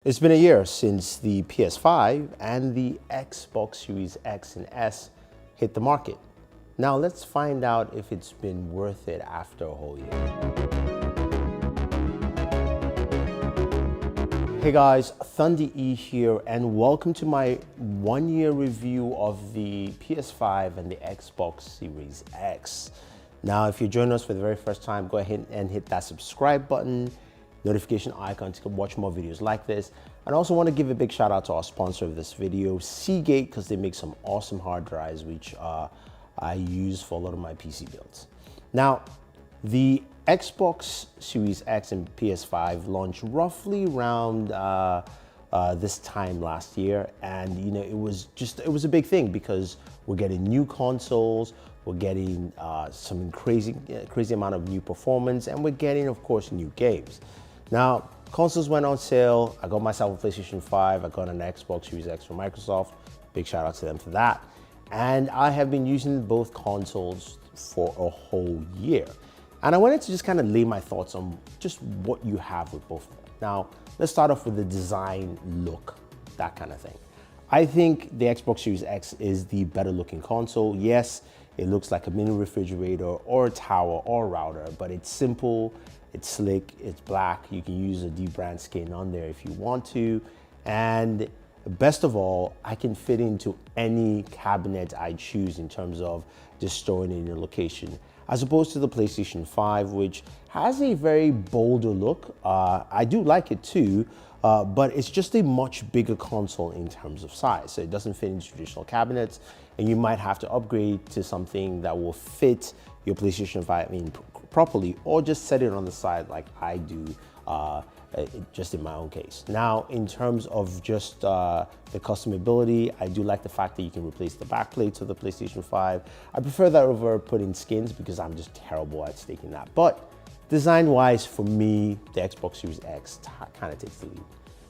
It's been a year since the PS5 and the Xbox Series X and S hit the market. Now let's find out if it's been worth it after a whole year. Hey guys, Thunder E here, and welcome to my one-year review of the PS5 and the Xbox Series X. Now, if you're joining us for the very first time, go ahead and hit that subscribe button, notification icon to watch more videos like this. And I also want to give a big shout out to our sponsor of this video, Seagate, because they make some awesome hard drives, which I use for a lot of my PC builds. Now, the Xbox Series X and PS5 launched roughly around this time last year, and it was a big thing because we're getting new consoles, we're getting some crazy amount of new performance, and we're getting, of course, new games. Now, consoles went on sale. I got myself a PlayStation 5. I got an Xbox Series X from Microsoft. Big shout out to them for that. And I have been using both consoles for a whole year. And I wanted to just kind of lay my thoughts on just what you have with both of them. Now, let's start off with the design, look, that kind of thing. I think the Xbox Series X is the better looking console. Yes, it looks like a mini refrigerator or a tower or a router, but it's simple, it's slick, it's black. You can use a D-brand skin on there if you want to. And best of all, I can fit into any cabinet I choose in terms of just storing it in a location, as opposed to the PlayStation 5, which has a very bolder look. I do like it too, but it's just a much bigger console in terms of size. So it doesn't fit into traditional cabinets, and you might have to upgrade to something that will fit your PlayStation 5 properly, or just set it on the side like I do, just in my own case. Now, in terms of just the customability, I do like the fact that you can replace the back plates of the PlayStation 5. I prefer that over putting skins because I'm just terrible at staking that. But design-wise, for me, the Xbox Series X kind of takes the lead.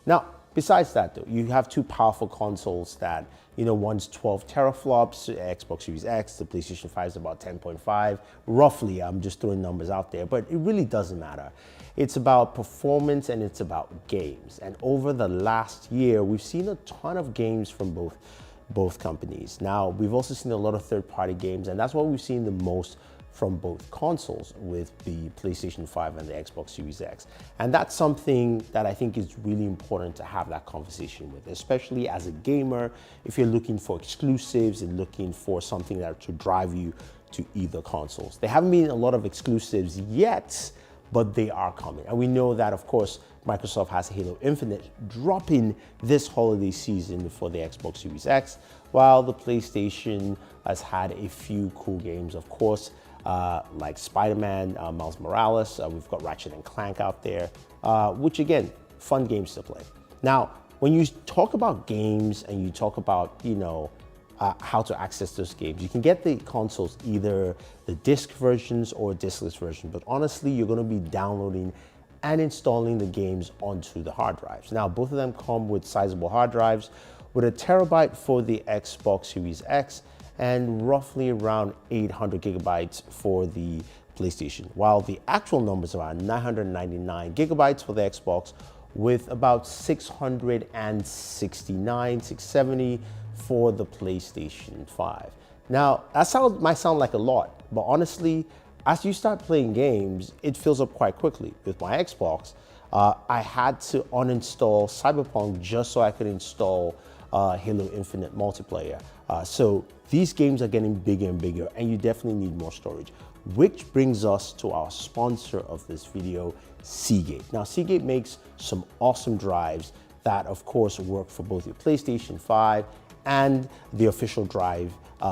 Now, besides that though, you have two powerful consoles that, one's 12 teraflops, Xbox Series X, the PlayStation 5 is about 10.5, roughly. I'm just throwing numbers out there, but it really doesn't matter. It's about performance and it's about games. And over the last year, we've seen a ton of games from both companies. Now, we've also seen a lot of third-party games, and that's what we've seen the most from both consoles with the PlayStation 5 and the Xbox Series X. And that's something that I think is really important to have that conversation with, especially as a gamer, if you're looking for exclusives and looking for something that to drive you to either consoles. There haven't been a lot of exclusives yet, but they are coming. And we know that, of course, Microsoft has Halo Infinite dropping this holiday season for the Xbox Series X, while the PlayStation has had a few cool games, of course, like Spider-Man, Miles Morales. We've got Ratchet and Clank out there, which again, fun games to play. Now, when you talk about games and you talk about, how to access those games, you can get the consoles, either the disc versions or discless version, but honestly, you're gonna be downloading and installing the games onto the hard drives. Now, both of them come with sizable hard drives, with a terabyte for the Xbox Series X and roughly around 800 gigabytes for the PlayStation, while the actual numbers are around 999 gigabytes for the Xbox, with about 670 for the PlayStation 5. Now, that might sound like a lot, but honestly, as you start playing games, it fills up quite quickly. With my Xbox, I had to uninstall Cyberpunk just so I could install Halo Infinite multiplayer. So these games are getting bigger and bigger, and you definitely need more storage, which brings us to our sponsor of this video, Seagate. Now, Seagate makes some awesome drives that, of course, work for both your PlayStation 5 and the official drive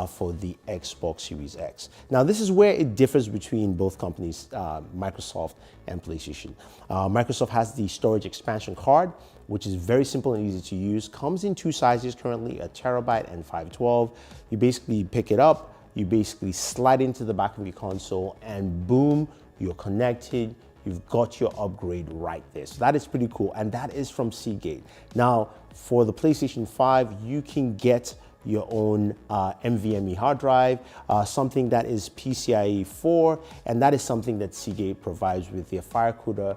for the Xbox Series X. Now, this is where it differs between both companies, Microsoft and PlayStation. Microsoft has the storage expansion card, which is very simple and easy to use. Comes in two sizes currently, a terabyte and 512. You basically pick it up, you basically slide into the back of your console, and boom, you're connected. You've got your upgrade right there. So that is pretty cool, and that is from Seagate. Now, for the PlayStation 5, you can get your own NVMe hard drive, something that is PCIe 4, and that is something that Seagate provides with their FireCooler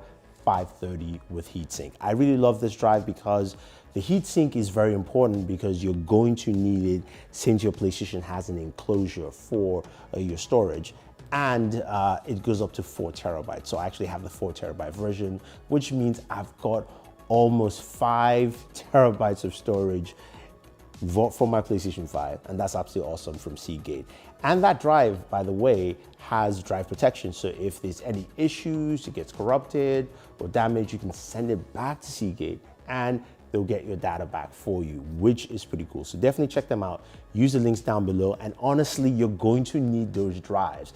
530 with heatsink. I really love this drive because the heatsink is very important because you're going to need it since your PlayStation has an enclosure for your storage. And it goes up to 4 terabytes. So I actually have the 4 terabyte version, which means I've got almost 5 terabytes of storage for my PlayStation 5, and that's absolutely awesome from Seagate. And that drive, by the way, has drive protection. So if there's any issues, it gets corrupted or damaged, you can send it back to Seagate and they'll get your data back for you, which is pretty cool. So definitely check them out. Use the links down below. And honestly, you're going to need those drives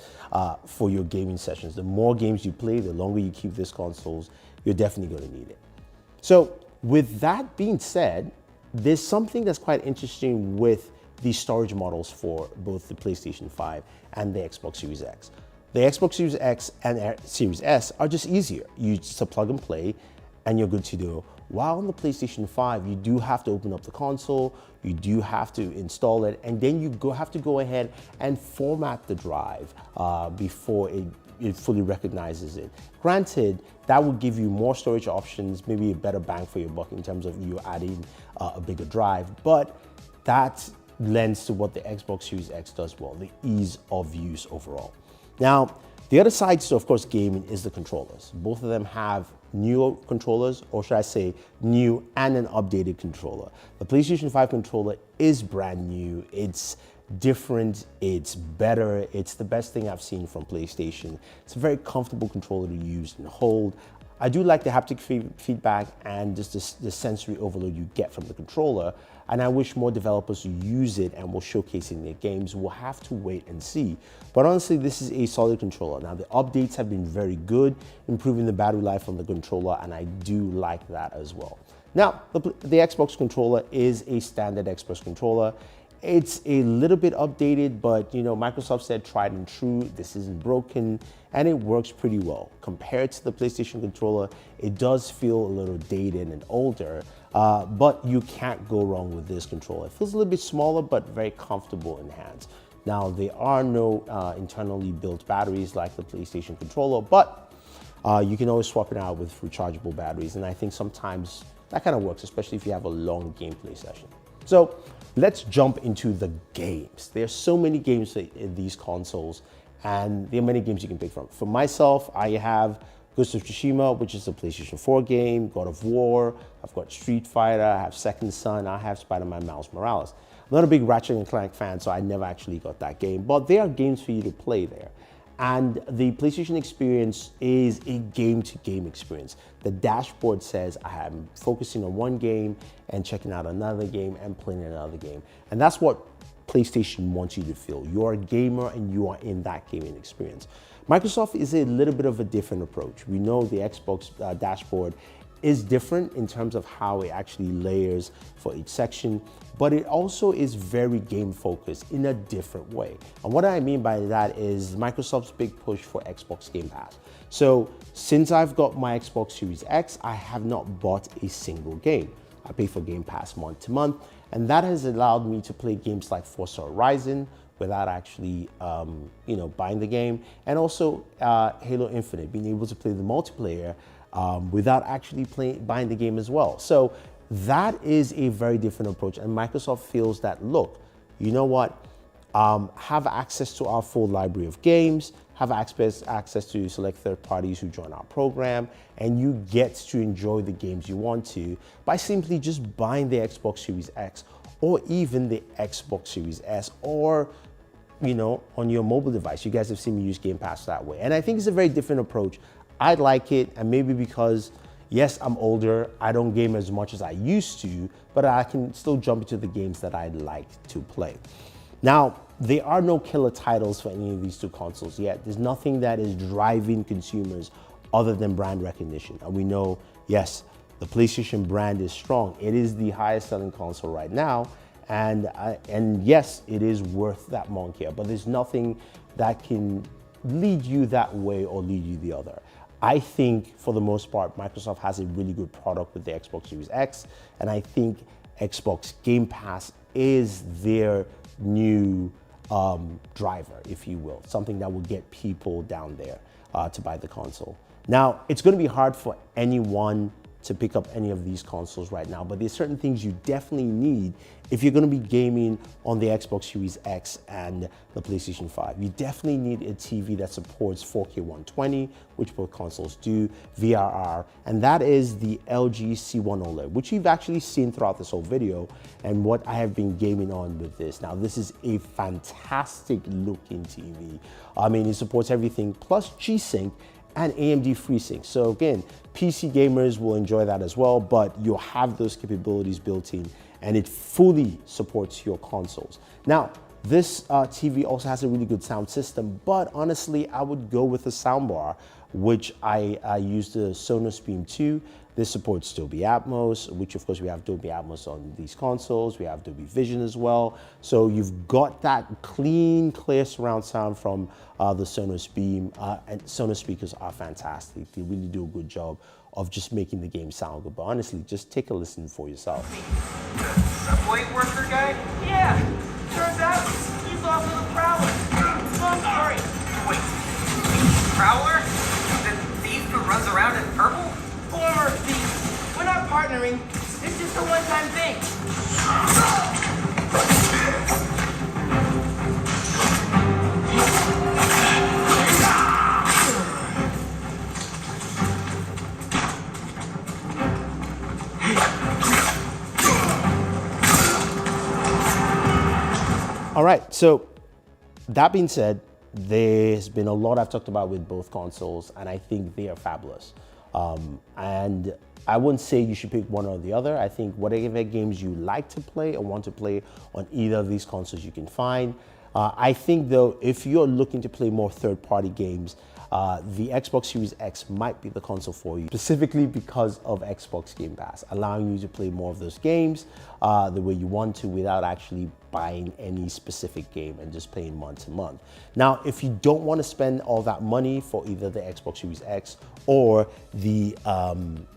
for your gaming sessions. The more games you play, the longer you keep these consoles, you're definitely going to need it. So with that being said, there's something that's quite interesting with these storage models for both the PlayStation 5 and the Xbox Series X. The Xbox Series X and Series S are just easier. You just plug and play and you're good to go. While on the PlayStation 5, you do have to open up the console, you do have to install it, and then you have to go ahead and format the drive before it fully recognizes it. Granted, that will give you more storage options, maybe a better bang for your buck in terms of you adding a bigger drive, but that lends to what the Xbox Series X does well, the ease of use overall. Now, the other side to, of course, gaming is the controllers. Both of them have new controllers, or should I say new and an updated controller. The PlayStation 5 controller is brand new. It's different, it's better, it's the best thing I've seen from PlayStation. It's a very comfortable controller to use and hold. I do like the haptic feedback and just the sensory overload you get from the controller, and I wish more developers who use it and will showcase it in their games. Will have to wait and see. But honestly, this is a solid controller. Now, the updates have been very good, improving the battery life on the controller, and I do like that as well. Now, the Xbox controller is a standard Xbox controller. It's a little bit updated, but you know, Microsoft said tried and true, this isn't broken, and it works pretty well. Compared to the PlayStation controller, it does feel a little dated and older, but you can't go wrong with this controller. It feels a little bit smaller, but very comfortable in hands. Now, there are no internally built batteries like the PlayStation controller, but you can always swap it out with rechargeable batteries, and I think sometimes that kind of works, especially if you have a long gameplay session. So let's jump into the games. There's so many games in these consoles, and there are many games you can pick from. For myself, I have Ghost of Tsushima, which is a PlayStation 4 game, God of War, I've got Street Fighter, I have Second Son, I have Spider-Man Miles Morales. I'm not a big Ratchet & Clank fan, so I never actually got that game, but there are games for you to play there. And the PlayStation experience is a game-to-game experience. The dashboard says I am focusing on one game and checking out another game and playing another game. And that's what PlayStation wants you to feel. You're a gamer and you are in that gaming experience. Microsoft is a little bit of a different approach. We know the Xbox dashboard is different in terms of how it actually layers for each section, but it also is very game focused in a different way. And what I mean by that is Microsoft's big push for Xbox Game Pass. So since I've got my Xbox Series X, I have not bought a single game. I pay for Game Pass month to month, and that has allowed me to play games like Forza Horizon without actually buying the game, and also Halo Infinite, being able to play the multiplayer without actually buying the game as well. So that is a very different approach, and Microsoft feels that, look, you know what, have access to our full library of games, have access to select third parties who join our program, and you get to enjoy the games you want to by simply just buying the Xbox Series X or even the Xbox Series S, or on your mobile device. You guys have seen me use Game Pass that way, and I think it's a very different approach. I like it, and maybe because, yes, I'm older, I don't game as much as I used to, but I can still jump into the games that I like to play. Now, there are no killer titles for any of these two consoles yet. There's nothing that is driving consumers other than brand recognition. And we know, yes, the PlayStation brand is strong. It is the highest selling console right now. And yes, it is worth that monkey, but there's nothing that can lead you that way or lead you the other. I think for the most part, Microsoft has a really good product with the Xbox Series X, and I think Xbox Game Pass is their new driver, if you will, something that will get people down there to buy the console. Now, it's going to be hard for anyone to pick up any of these consoles right now, but there's certain things you definitely need if you're going to be gaming on the Xbox Series X and the PlayStation 5. You definitely need a TV that supports 4K 120, which both consoles do, VRR, and that is the LG C1 OLED, which you've actually seen throughout this whole video and what I have been gaming on with this. Now, this is a fantastic looking TV. I mean, it supports everything plus G-Sync and AMD FreeSync. So again, PC gamers will enjoy that as well, but you'll have those capabilities built in and it fully supports your consoles. Now, this TV also has a really good sound system, but honestly, I would go with a soundbar, which I use the Sonos Beam 2. This supports Dolby Atmos, which of course we have Dolby Atmos on these consoles. We have Dolby Vision as well. So you've got that clean, clear surround sound from the Sonos Beam. And Sonos speakers are fantastic. They really do a good job of just making the game sound good. But honestly, just take a listen for yourself. Subway worker guy? Yeah. Turns out he's off with a prowler. Long story. Wait, prowler? The thief who runs around in purple? Former thief. We're not partnering. It's just a one-time thing. All right, so that being said, there's been a lot I've talked about with both consoles, and I think they are fabulous. And I wouldn't say you should pick one or the other. I think whatever games you like to play or want to play on either of these consoles you can find. I think though, if you're looking to play more third-party games, the Xbox Series X might be the console for you, specifically because of Xbox Game Pass, allowing you to play more of those games the way you want to without actually buying any specific game and just playing month to month. Now, if you don't want to spend all that money for either the Xbox Series X or the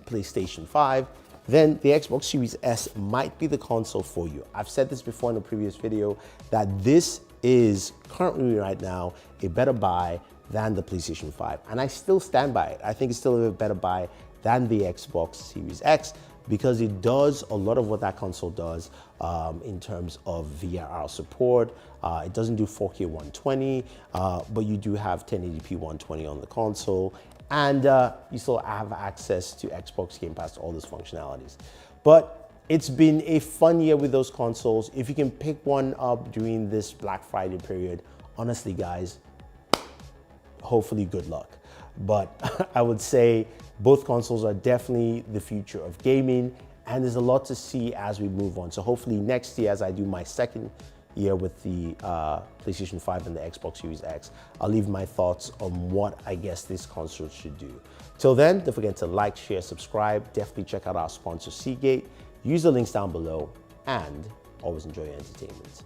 PlayStation 5, then the Xbox Series S might be the console for you. I've said this before in a previous video that this is currently right now a better buy than the PlayStation 5. And I still stand by it. I think it's still a better buy than the Xbox Series X because it does a lot of what that console does in terms of VRR support. It doesn't do 4K 120, but you do have 1080p 120 on the console. And you still have access to Xbox Game Pass, all those functionalities. But it's been a fun year with those consoles. If you can pick one up during this Black Friday period, honestly, guys, hopefully good luck. But I would say both consoles are definitely the future of gaming, and there's a lot to see as we move on. So hopefully next year, as I do my second year with the PlayStation 5 and the Xbox Series X, I'll leave my thoughts on what I guess this console should do. Till then, don't forget to like, share, subscribe. Definitely check out our sponsor, Seagate. Use the links down below, and always enjoy your entertainment.